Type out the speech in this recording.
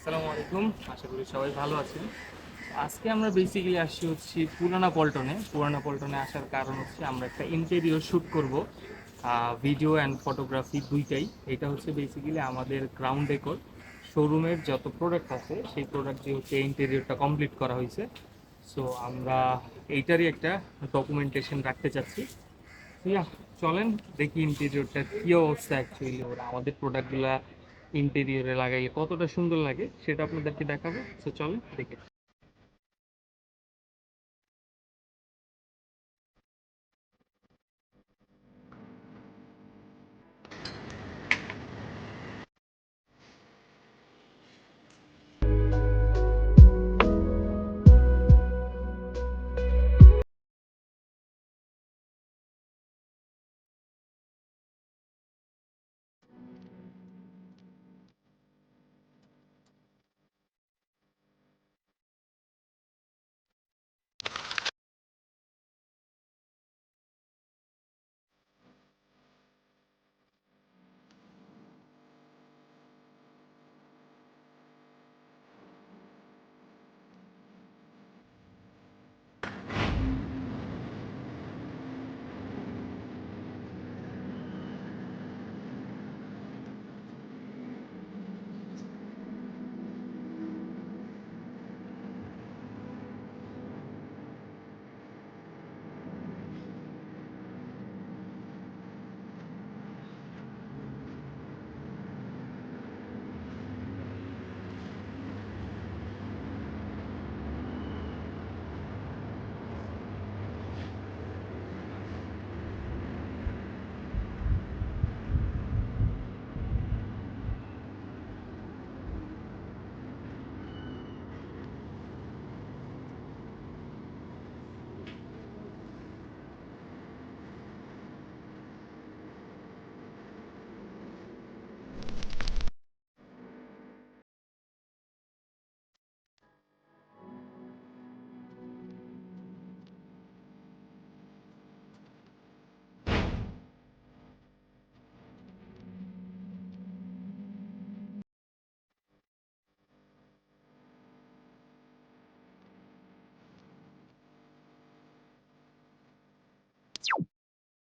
আসসালামু আলাইকুম, আশা করি সবাই ভালো আছেন। আজকে আমরা বেসিক্যালি আসছি পুরানা পল্টনে আসার কারণ হচ্ছে আমরা একটা ইন্টেরিয়র শ্যুট করব, ভিডিও অ্যান্ড ফটোগ্রাফি দুইটাই। এটা হচ্ছে বেসিক্যালি আমাদের গ্রাউন্ড ডেকোর শোরুমের যত প্রোডাক্ট আছে সেই প্রোডাক্ট দিয়ে হচ্ছে ইন্টেরিয়রটা কমপ্লিট করা হয়েছে। সো আমরা এইটারই একটা ডকুমেন্টেশন রাখতে চাচ্ছি। ইয়া, চলেন দেখি ইন্টেরিয়রটা কি অবস্থা। অ্যাকচুয়ালি ওরা আমাদের প্রোডাক্টগুলা ইন্টেরিয়রে লাগাইলে কতটা সুন্দর লাগে সেটা আপনাদেরকে দেখাবো। সো চলেন দেখে।